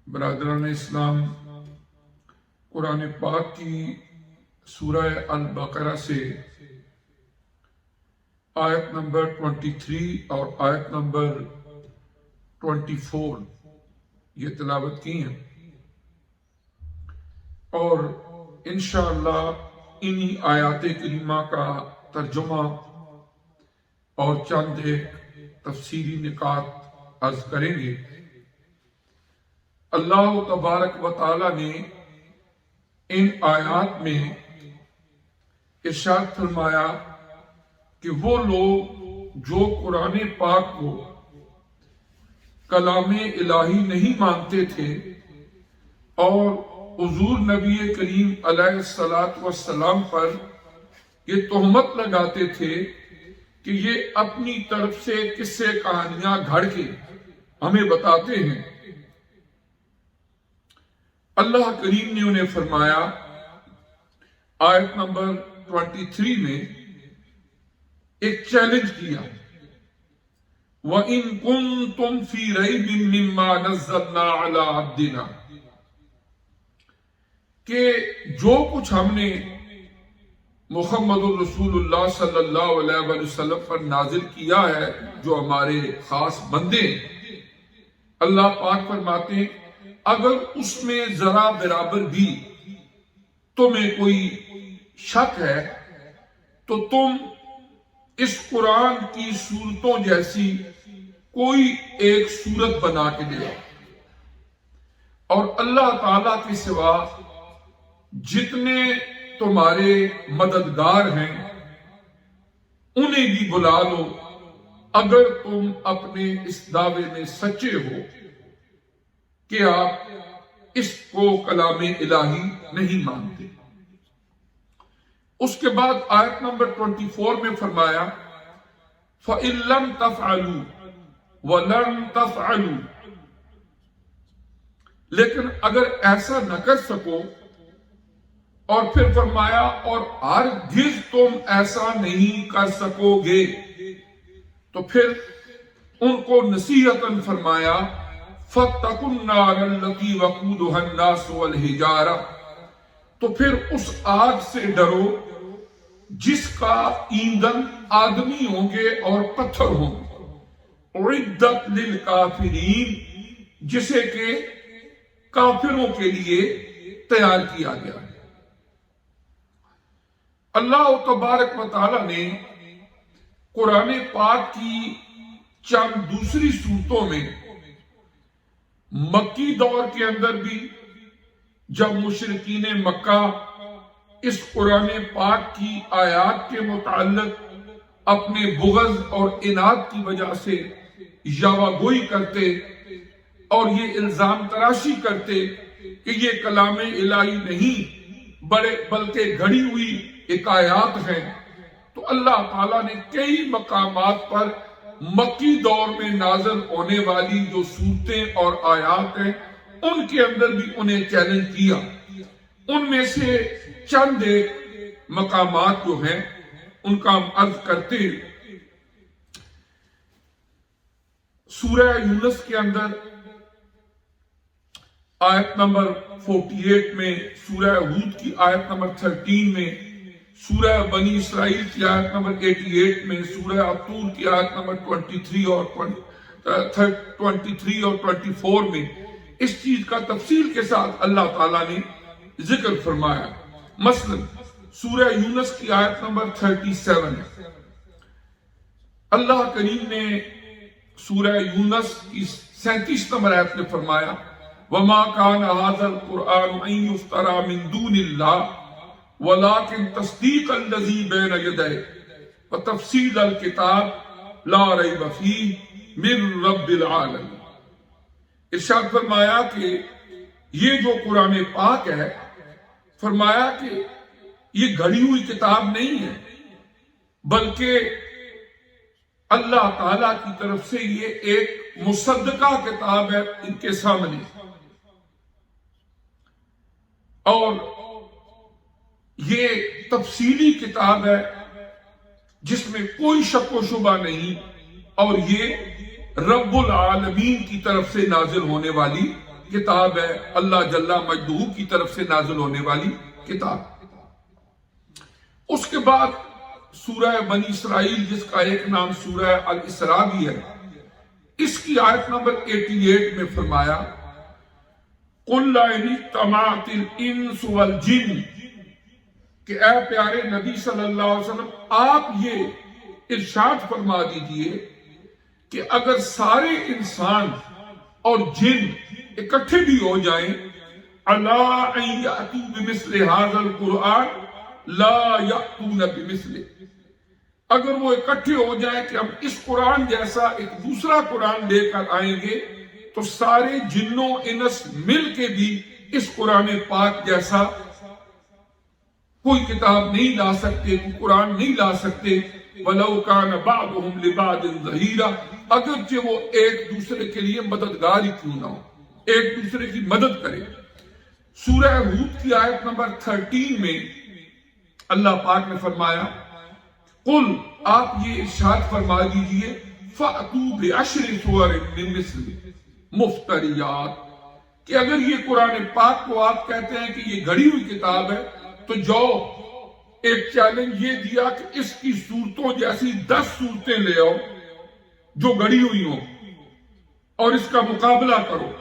برادران اسلام، قرآن پاک کی سورہ البقرہ سے آیت نمبر 23 اور آیت نمبر 24 یہ تلاوت کی ہیں، اور انشاءاللہ انہی آیات کریمہ کا ترجمہ اور چند ایک تفسیری نکات عرض کریں گے۔ اللہ تبارک و تعالی نے ان آیات میں ارشاد فرمایا کہ وہ لوگ جو قرآن پاک کو کلام الہی نہیں مانتے تھے اور حضور نبی کریم علیہ الصلوۃ والسلام پر یہ تہمت لگاتے تھے کہ یہ اپنی طرف سے قصے کہانیاں گھڑ کے ہمیں بتاتے ہیں، اللہ کریم نے انہیں فرمایا آیت نمبر 23 میں ایک چیلنج کیا، وَإِن كُنتُمْ فِي رَيْبٍ مِّمَّا نَزَّلْنَا عَلَىٰ عَبْدِنَا، کہ جو کچھ ہم نے محمد الرسول اللہ صلی اللہ علیہ وسلم پر نازل کیا ہے، جو ہمارے خاص بندے ہیں، اللہ پاک فرماتے ہیں اگر اس میں ذرا برابر بھی تمہیں کوئی شک ہے تو تم اس قرآن کی صورتوں جیسی کوئی ایک صورت بنا کے لے آؤ، اور اللہ تعالی کے سوا جتنے تمہارے مددگار ہیں انہیں بھی بلا لو اگر تم اپنے اس دعوے میں سچے ہو کہ آپ اس کو کلام الہی نہیں مانتے۔ اس کے بعد آیت نمبر 24 میں فرمایا فَإِن لَمْ تَفْعَلُوا وَلَن تَفْعَلُوا، لیکن اگر ایسا نہ کر سکو، اور پھر فرمایا اور ہرگز تم ایسا نہیں کر سکو گے، تو پھر ان کو نصیحتاً فرمایا فَاتَّقُوا النَّارَ الَّتِي وَقُودُهَا النَّاسُ وَالْحِجَارَةُ، تو پھر اس آگ سے ڈرو جس کا ایندھن آدمی ہوں گے اور پتھر ہوں گے، اعدت للکافرین، جسے کہ کافروں کے لیے تیار کیا گیا ہے۔ اللہ تبارک و تعالی نے قرآن پاک کی چند دوسری صورتوں میں مکی دور کے اندر بھی جب مشرکین مکہ اس قرآن پاک کی آیات کے متعلق اپنے بغض اور عناد کی وجہ سے یاوہ گوئی کرتے اور یہ الزام تراشی کرتے کہ یہ کلام الہی نہیں بلکہ گھڑی ہوئی حکایات ہیں، تو اللہ تعالیٰ نے کئی مقامات پر مکی دور میں نازل ہونے والی جو صورتیں اور آیات ہیں ان کے اندر بھی انہیں چیلنج کیا۔ ان میں سے چند ایک مقامات جو ہیں ان کا ہم عرض کرتے ہیں۔ سورہ یونس کے اندر آیت نمبر 48 میں، سورہ ہود کی آیت نمبر 13 میں، سورہ بنی اسرائیل کی آیت نمبر 88 میں، سورہ الطور کی آیت نمبر 23 اور 24 میں اس چیز کا تفصیل کے ساتھ اللہ تعالیٰ نے ذکر فرمایا۔ مثلا سورہ یونس کی آیت نمبر 37، اللہ کریم نے سورہ یونس کی 37 نمبر آیت میں فرمایا وَمَا كَانَ هَذَا الْقُرْآنُ أَن يُفْتَرَى مِن دُونِ اللَّهِ وَلَكِن تَصْدِيقَ الَّذِي بَيْنَ يَدَيْهِ وَتَفْصِيلَ الْكِتَابِ لَا رَيْبَ فِيهِ مِن رَبِّ الْعَالَمِينَ۔ ارشاد فرمایا کہ یہ جو قرآن پاک ہے، فرمایا کہ یہ گھڑی ہوئی کتاب نہیں ہے بلکہ اللہ تعالی کی طرف سے یہ ایک مصدقہ کتاب ہے ان کے سامنے، اور یہ تفصیلی کتاب ہے جس میں کوئی شک و شبہ نہیں، اور یہ رب العالمین کی طرف سے نازل ہونے والی کتاب ہے، اللہ جل مجدہ کی طرف سے نازل ہونے والی کتاب۔ اس کے بعد سورہ بنی اسرائیل، جس کا ایک نام سورہ الاسراء بھی ہے، اس کی آیت نمبر 88 میں فرمایا قُلْ إِنِ اجْتَمَعَتِ الْإِنسُ وَالْجِنُّ، کہ اے پیارے نبی صلی اللہ علیہ وسلم آپ یہ ارشاد فرما دیجئے کہ اگر سارے انسان اور جن اکٹھے بھی ہو جائیں عَلَىٰ أَن يَأْتُوا بِمِثْلِ هَٰذَا الْقُرْآنِ لَا يَأْتُونَ بِمِثْلِهِ، اگر وہ اکٹھے ہو جائیں کہ ہم اس قرآن جیسا ایک دوسرا قرآن لے کر آئیں گے تو سارے جنوں انس مل کے بھی اس قرآن پاک جیسا کوئی کتاب نہیں لا سکتے، کوئی قرآن نہیں لا سکتے۔ وَلَوْ كَانَ بَعْضُهُمْ لِبَعْضٍ ظَهِيرًا، اگرچہ وہ ایک دوسرے کے لیے مددگار ہی کیوں نہ ہو، ایک دوسرے کی مدد کرے۔ سورہ ہود کی آیت نمبر 13 میں اللہ پاک نے فرمایا قل، آپ یہ ارشاد فرما دیجئے فَأْتُوا بِعَشْرِ سُوَرٍ مِّن مِّثْلِهِ مفتریات، کہ اگر یہ قرآن پاک کو آپ کہتے ہیں کہ یہ گھڑی ہوئی کتاب ہے تو جاؤ ایک چیلنج یہ دیا کہ اس کی صورتوں جیسی 10 صورتیں لے آؤ جو گھڑی ہوئی ہوں اور اس کا مقابلہ کرو،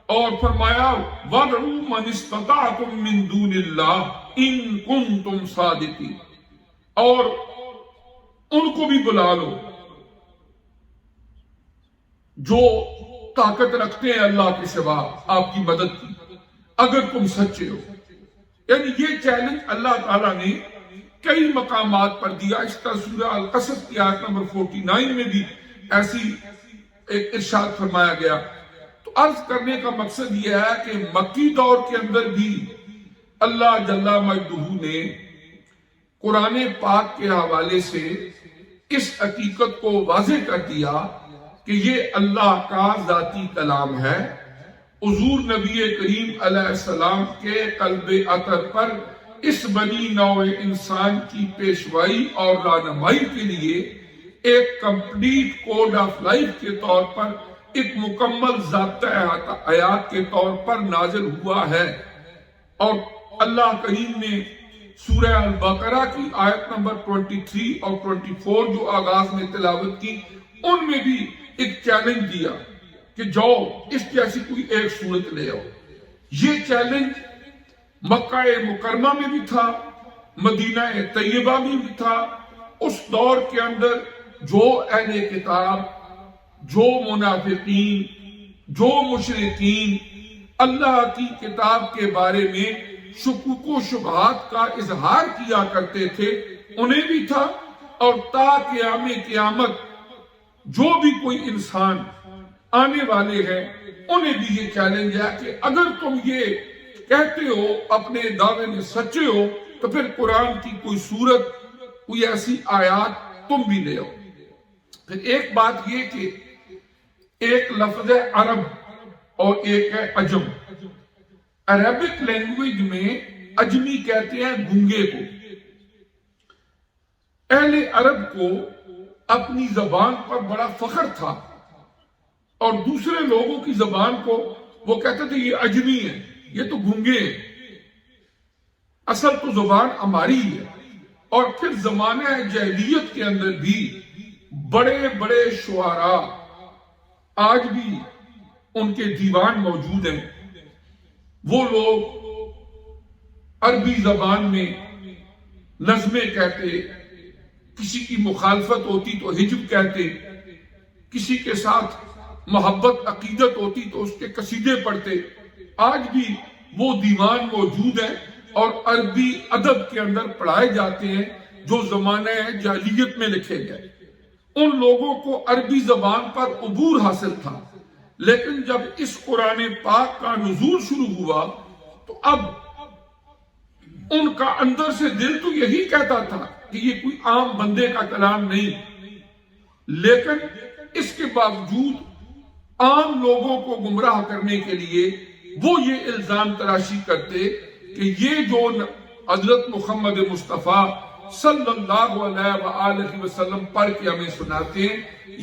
اور فرمایا وَادْعُوا مَنِ اسْتَطَعْتُم مِّن دُونِ اللَّهِ إِن كُنتُمْ صَادِقِينَ، اور ان کو بھی بلا لو جو طاقت رکھتے ہیں اللہ کے سوا آپ کی مدد کی، اگر تم سچے ہو۔ یعنی یہ چیلنج اللہ تعالیٰ نے کئی مقامات پر دیا۔ اس طرح سورہ القصص کی آیت نمبر 49 میں بھی ایسی ایک ارشاد فرمایا گیا۔ تو عرض کرنے کا مقصد یہ ہے کہ مکی دور کے اندر بھی اللہ جل مجدہ نے قرآن پاک کے حوالے سے اس حقیقت کو واضح کر دیا کہ یہ اللہ کا ذاتی کلام ہے۔ حضور نبی کریم علیہ السلام کے قلب اطہر پر اس بنی نوع انسان کی پیشوائی اور رہنمائی کے لیے ایک کمپلیٹ کوڈ آف لائف کے طور پر، ایک مکمل ضابطۂ حیات کے طور پر نازل ہوا ہے۔ اور اللہ کریم نے سورہ البقرہ کی آیت نمبر 23 اور 24 جو آغاز میں تلاوت کی، ان میں بھی ایک چیلنج دیا کہ جاؤ اس جیسی کوئی ایک صورت لے آؤ۔ یہ چیلنج مکہ مکرمہ میں بھی تھا، مدینہ طیبہ میں بھی تھا۔ اس دور کے اندر جو اہل کتاب، جو منافقین، جو مشرکین اللہ کی کتاب کے بارے میں شکوک و شبہات کا اظہار کیا کرتے تھے، انہیں بھی تھا، اور تا قیام قیامت جو بھی کوئی انسان آنے والے ہیں انہیں بھی یہ چیلنج ہے کہ اگر تم یہ کہتے ہو اپنے دعوے میں سچے ہو تو پھر قرآن کی کوئی سورت، کوئی ایسی آیات تم بھی لے آؤ۔ پھر ایک بات یہ کہ ایک لفظ ہے عرب اور ایک ہے عجم۔ عربک لینگویج میں عجمی کہتے ہیں گنگے کو۔ اہل عرب کو اپنی زبان پر بڑا فخر تھا، اور دوسرے لوگوں کی زبان کو وہ کہتے تھے یہ عجمی ہے، یہ تو گنگے ہیں، اصل تو زبان ہماری ہی ہے۔ اور پھر زمانہ جاہلیت کے اندر بھی بڑے بڑے شعراء آج بھی ان کے دیوان موجود ہیں۔ وہ لوگ عربی زبان میں نظمیں کہتے، کسی کی مخالفت ہوتی تو حجب کہتے، کسی کے ساتھ محبت عقیدت ہوتی تو اس کے قصیدے پڑھتے۔ آج بھی وہ دیوان موجود ہیں اور عربی ادب کے اندر پڑھائے جاتے ہیں جو زمانہ جاہلیت میں لکھے گئے۔ ان لوگوں کو عربی زبان پر عبور حاصل تھا، لیکن جب اس قرآن پاک کا نزول شروع ہوا تو اب ان کا اندر سے دل تو یہی کہتا تھا کہ یہ کوئی عام بندے کا کلام نہیں، لیکن اس کے باوجود عام لوگوں کو گمراہ کرنے کے لیے وہ یہ الزام تراشی کرتے کہ یہ جو حضرت محمد مصطفیٰ صلی اللہ علیہ وآلہ وسلم پڑھ کے ہمیں سناتے ہیں،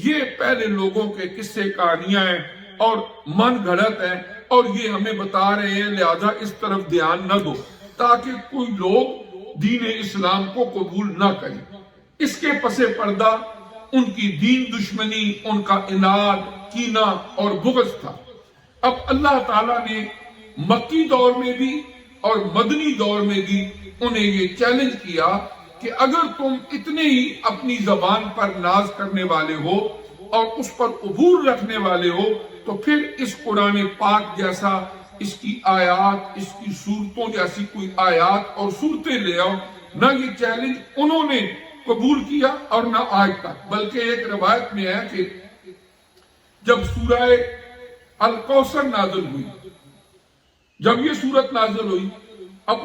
یہ پہلے لوگوں کے قصے کہانیاں ہیں اور من گھڑت ہیں، اور یہ ہمیں بتا رہے ہیں لہذا اس طرف دھیان نہ دو تاکہ کوئی لوگ دین اسلام کو قبول نہ کریں۔ اس کے پس پردہ ان کی دین دشمنی، ان کا عناد، کینہ اور بغض تھا۔ اب اللہ تعالیٰ نے مکی دور میں بھی اور مدنی دور میں بھی انہیں یہ چیلنج کیا کہ اگر تم اتنے ہی اپنی زبان پر ناز کرنے والے ہو اور اس پر عبور رکھنے والے ہو تو پھر اس قرآن پاک جیسا، اس کی آیات، اس کی صورتوں جیسی کوئی آیات اور صورتیں لے آؤ۔ نہ یہ چیلنج انہوں نے قبول کیا اور نہ آج تک، بلکہ ایک روایت میں ہے کہ جب سورہ الکوثر نازل ہوئی، جب یہ سورت نازل ہوئی، اب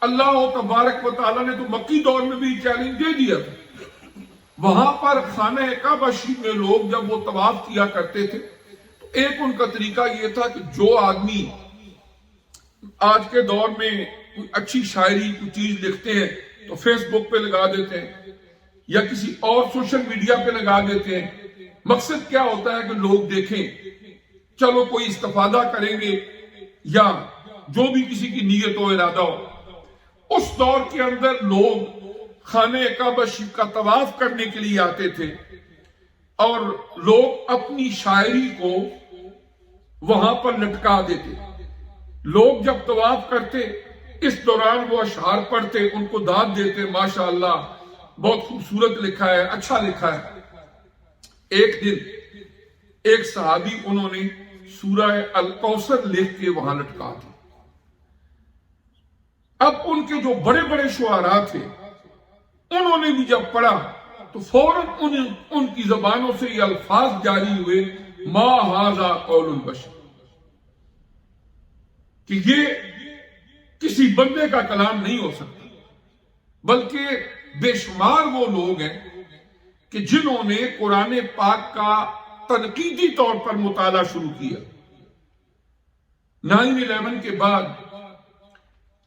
اللہ تبارک و تعالیٰ نے تو مکی دور میں بھی چیلنج دے دیا تھا۔ وہاں پر خانہ کعبہ شریف میں لوگ جب وہ طواف کیا کرتے تھے تو ایک ان کا طریقہ یہ تھا کہ جو آدمی آج کے دور میں کوئی اچھی شاعری کوئی چیز لکھتے ہیں تو فیس بک پہ لگا دیتے ہیں یا کسی اور سوشل میڈیا پہ لگا دیتے ہیں۔ مقصد کیا ہوتا ہے کہ لوگ دیکھیں، چلو کوئی استفادہ کریں گے یا جو بھی کسی کی نیت و ارادہ ہو۔ اس دور کے اندر لوگ خانہ کعبہ شریف کا طواف کرنے کے لیے آتے تھے اور لوگ اپنی شاعری کو وہاں پر لٹکا دیتے۔ لوگ جب طواف کرتے اس دوران وہ اشعار پڑھتے، ان کو داد دیتے، ماشاءاللہ بہت خوبصورت لکھا ہے، اچھا لکھا ہے۔ ایک دن ایک صحابی انہوں نے سورہ الکوثر لکھ کے وہاں لٹکا دی۔ اب ان کے جو بڑے بڑے شعراء تھے انہوں نے بھی جب پڑھا تو فوراً ان کی زبانوں سے یہ الفاظ جاری ہوئے، ما ھذا قول البشر، کہ یہ کسی بندے کا کلام نہیں ہو سکتا، بلکہ بے شمار وہ لوگ ہیں کہ جنہوں نے قرآن پاک کا تنقیدی طور پر مطالعہ شروع کیا۔ 9/11 کے بعد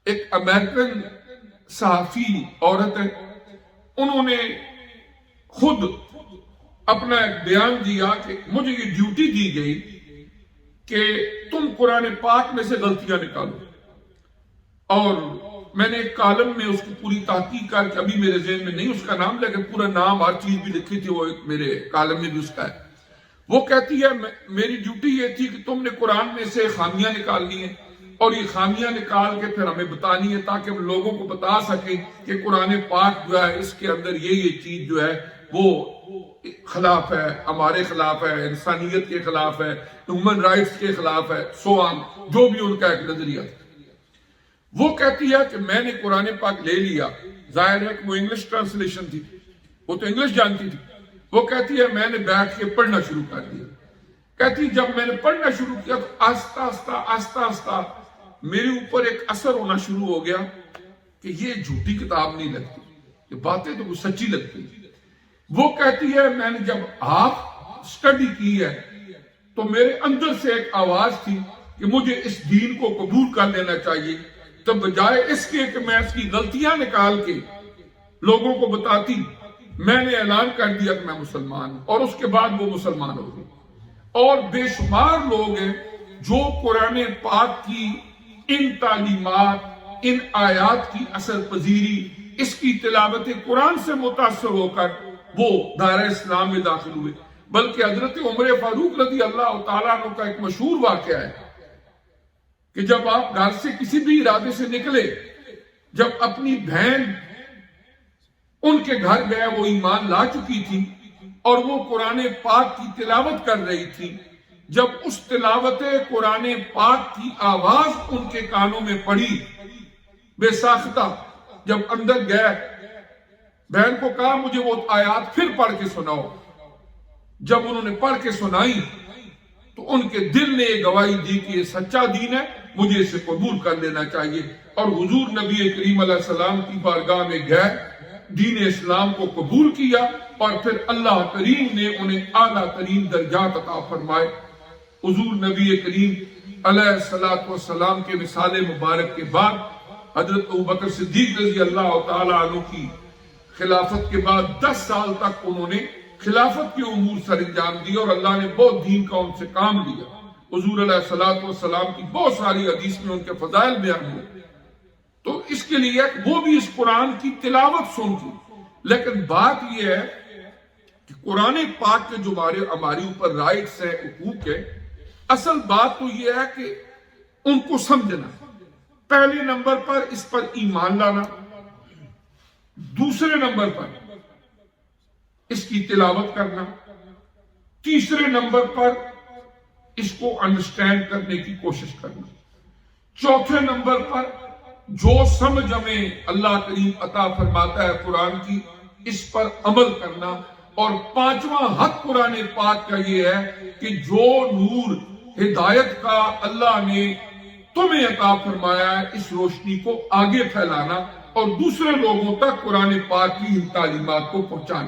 ایک امریکن صحافی عورت ہے، انہوں نے خود اپنا ایک بیان دیا کہ مجھے یہ ڈیوٹی دی گئی کہ تم قرآن پاک میں سے غلطیاں نکالو، اور میں نے ایک کالم میں اس کی پوری تحقیق کر کے ابھی میرے ذہن میں نہیں اس کا نام، لیکن پورا نام ہر چیز بھی لکھی تھی، وہ ایک میرے کالم میں بھی اس کا ہے۔ وہ کہتی ہے میری ڈیوٹی یہ تھی کہ تم نے قرآن میں سے خامیاں نکالنی ہیں اور یہ خامیاں نکال کے پھر ہمیں بتانی ہے تاکہ ہم لوگوں کو بتا سکیں کہ قرآن پاک جو ہے اس کے اندر یہ چیز جو ہے وہ خلاف ہے، ہمارے خلاف ہے، انسانیت کے خلاف ہے، ہیومن رائٹس کے خلاف ہے، سو آن، جو بھی ان کا ایک نظریہ تھا۔ وہ کہتی ہے کہ میں نے قرآن پاک لے لیا، ظاہر ہے کہ وہ انگلش ٹرانسلیشن تھی، وہ تو انگلش جانتی تھی۔ وہ کہتی ہے میں نے بیٹھ کے پڑھنا شروع کر دیا۔ کہتی جب میں نے پڑھنا شروع کیا تو آہستہ آہستہ میرے اوپر ایک اثر ہونا شروع ہو گیا کہ یہ جھوٹی کتاب نہیں لگتی، یہ باتیں تو سچی لگتی۔ وہ کہتی ہے میں نے جب آپ سٹڈی کی ہے تو میرے اندر سے ایک آواز تھی کہ مجھے اس دین کو قبول کر لینا چاہیے، تو بجائے اس کے کہ میں اس کی غلطیاں نکال کے لوگوں کو بتاتی، میں نے اعلان کر دیا کہ میں مسلمان ہوں، اور اس کے بعد وہ مسلمان ہو گئی۔ اور بے شمار لوگ ہیں جو قرآن پاک کی ان تعلیمات، ان آیات کی اثر پذیری، اس کی تلاوت قرآن سے متاثر ہو کر وہ دائرہ اسلام میں داخل ہوئے۔ بلکہ حضرت عمر فاروق رضی اللہ تعالیٰ عنہ کا ایک مشہور واقعہ ہے کہ جب آپ گھر سے کسی بھی ارادے سے نکلے، جب اپنی بہن ان کے گھر گئے، وہ ایمان لا چکی تھی اور وہ قرآن پاک کی تلاوت کر رہی تھی، جب اس تلاوت قرآن پاک کی آواز ان کے کانوں میں پڑی، بے ساختہ جب اندر گئے، بہن کو کہا مجھے وہ آیات پھر پڑھ کے سناؤ۔ جب انہوں نے پڑھ کے سنائی تو ان کے دل نے یہ گواہی دی کہ یہ سچا دین ہے، مجھے اسے قبول کر لینا چاہیے، اور حضور نبی کریم علیہ السلام کی بارگاہ میں گئے، دین اسلام کو قبول کیا، اور پھر اللہ کریم نے انہیں اعلیٰ ترین درجات عطا فرمائے۔ حضور نبی کریم علیہ السلام کے مثال مبارک کے بعد حضرت ابوبکر صدیق رضی اللہ تعالیٰ عنہ کی خلافت کے بعد 10 سال تک انہوں نے خلافت کے امور سر انجام دیے، اور اللہ نے بہت دین کا ان سے کام لیا۔ حضور علیہ الصلوۃ والسلام کی بہت ساری حدیث میں ان کے فضائل بیان ہوئے، تو اس کے لیے وہ بھی اس قرآن کی تلاوت سنتی۔ لیکن بات یہ ہے کہ قرآن پاک کے جو ہماری اوپر رائٹس ہیں، حقوق ہے، اصل بات تو یہ ہے کہ ان کو سمجھنا، پہلے نمبر پر اس پر ایمان لانا، دوسرے نمبر پر اس کی تلاوت کرنا، تیسرے نمبر پر اس کو انڈرسٹینڈ کرنے کی کوشش کرنا، چوتھے نمبر پر جو سمجھ ہمیں اللہ کریم عطا فرماتا ہے قرآن کی، اس پر عمل کرنا، اور پانچواں حق قرآن پاک کا یہ ہے کہ جو نور ہدایت کا اللہ نے تمہیں عطا فرمایا ہے، اس روشنی کو آگے پھیلانا اور دوسرے لوگوں تک قرآن پاک کی ان تعلیمات کو پہنچانا۔